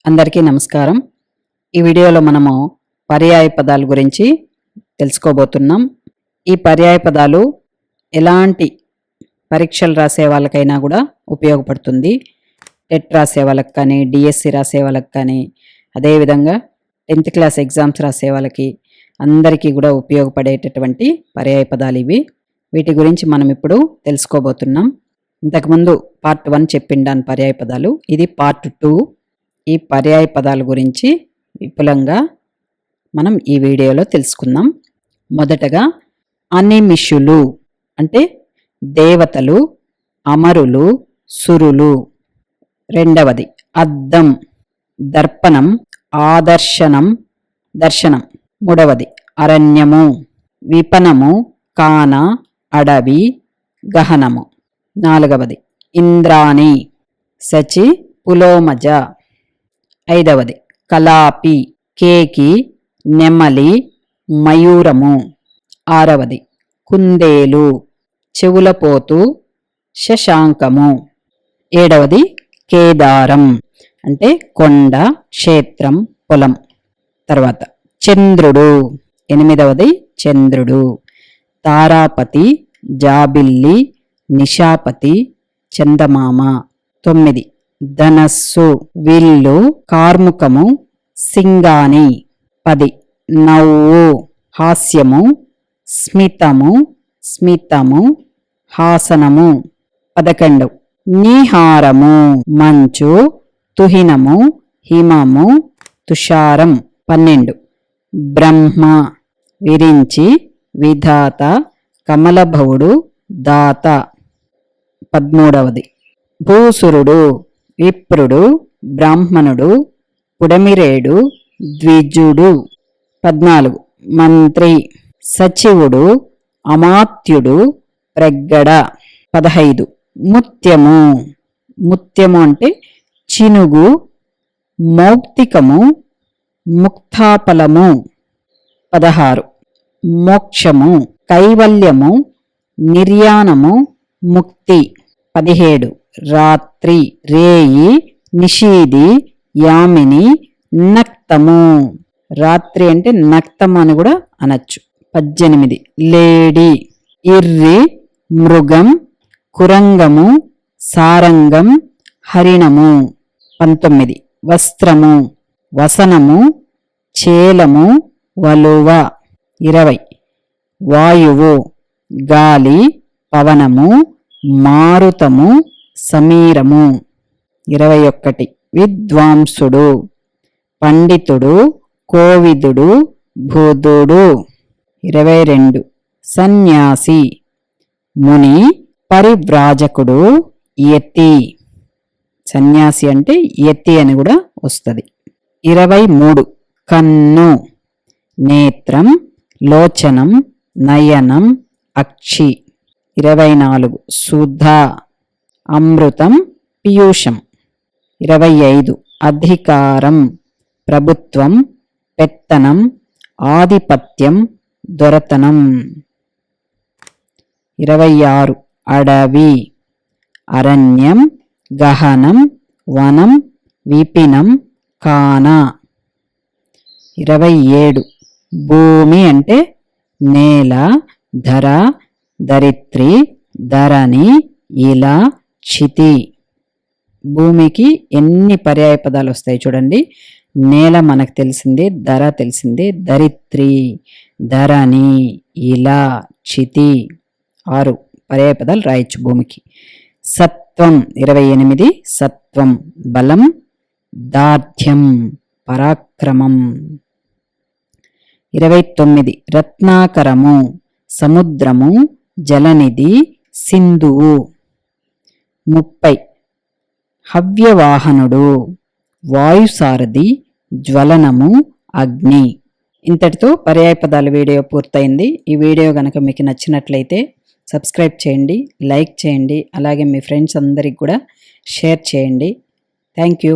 అందరికీ నమస్కారం. ఈ వీడియోలో మనము పర్యాయ పదాల గురించి తెలుసుకోబోతున్నాం. ఈ పర్యాయ పదాలు ఎలాంటి పరీక్షలు రాసే వాళ్ళకైనా కూడా ఉపయోగపడుతుంది. టెట్ రాసే వాళ్ళకి కానీ, డిఎస్సి రాసే వాళ్ళకి కానీ, అదేవిధంగా 10th క్లాస్ ఎగ్జామ్స్ రాసే వాళ్ళకి అందరికీ కూడా ఉపయోగపడేటటువంటి పర్యాయ పదాలు ఇవి. వీటి గురించి మనం ఇప్పుడు తెలుసుకోబోతున్నాం. ఇంతకుముందు పార్ట్ 1 చెప్పిండాను పర్యాయ పదాలు. ఇది పార్ట్ 2. ఈ పర్యాయ పదాల గురించి విపులంగా మనం ఈ వీడియోలో తెలుసుకుందాం. మొదటగా అనిమిషులు అంటే దేవతలు, అమరులు, సురులు. రెండవది అద్దం, దర్పణం, ఆదర్శనం, దర్శనం. మూడవది అరణ్యము, విపణము, కాన, అడవి, గహనము. నాలుగవది ఇంద్రాణి, శచి, పులోమజ. ఐదవది కలాపి, కేకి, నెమలి, మయూరము. ఆరవది కుందేలు, చెవులపోతు, శశాంకము. ఏడవది కేదారం అంటే కొండ, క్షేత్రం, పొలం. తర్వాత చంద్రుడు, ఎనిమిదవది చంద్రుడు. తారాపతి, జాబిల్లి, నిశాపతి, చందమామ. 9 ధనస్సు, విల్లు, కార్ముకము, సింగాని. 10 నవ్వు, హాస్యము, స్మితము, స్మితము, హాసనము. 11 నీహారము, మంచు, తుహినము, హిమము, తుషారం. 12 బ్రహ్మ, విరించి, విధాత, కమలభవుడు, దాత. 13వది భూసురుడు, విప్రుడు, బ్రాహ్మణుడు, పుడమిరేడు, ద్విజుడు. 14 మంత్రి, సచివుడు, అమాత్యుడు, ప్రగ్గడ. 15 ముత్యము, ముత్యము అంటే చినుగు, మౌక్తికము, ముక్తాఫలము. 16 మోక్షము, కైవల్యము, నిర్యాణము, ముక్తి. 17 రాత్రి, రేయి, నిషీది, యామిని, నక్తము. రాత్రి అంటే నక్తము అని కూడా అనొచ్చు. 18 లేడి, ఇర్రి, మృగం, కురంగము, సారంగం, హరిణము. 19 వస్త్రము, వసనము, చేలము, వలువ. 20 వాయువు, గాలి, పవనము, మారుతము, సమీరము. 21 విద్వాంసుడు, పండితుడు, కోవిదుడు, బుధుడు. 22 సన్యాసి, ముని, పరివ్రాజకుడు, యతి. సన్యాసి అంటే యతి అని కూడా వస్తుంది. 23 కన్ను, నేత్రం, లోచనం, నయనం, అక్షి. 24 సుధ, అమృతం, పీయూషం. 25 అధికారం, ప్రభుత్వం, పెత్తనం, ఆధిపత్యం, దొరతనం. 26 అడవి, అరణ్యం, గహనం, వనం, విపినం, కాన. 27 భూమి అంటే నేల, ధర, ధరిత్రి, ధరణి, ఇలా, క్షితి. భూమికి ఎన్ని పర్యాయ పదాలు వస్తాయి చూడండి. నేల మనకు తెలిసిందే, ధర తెలిసిందే, ధరిత్రి, ధరణి, ఇలా, క్షితి. 6 పర్యాయ పదాలు రాయొచ్చు భూమికి. సత్వం 28 సత్వం బలం, దార్ఢ్యం, పరాక్రమం. 29 రత్నాకరము, సముద్రము, జలనిధి, సింధువు. 30 హవ్యవాహనుడు, వాయుసారథి, జ్వలనము, అగ్ని. ఇంతటితో పర్యాయ పదాల వీడియో పూర్తయింది. ఈ వీడియో కనుక మీకు నచ్చినట్లయితే సబ్స్క్రైబ్ చేయండి, లైక్ చేయండి, అలాగే మీ ఫ్రెండ్స్ అందరికి కూడా షేర్ చేయండి. Thank you.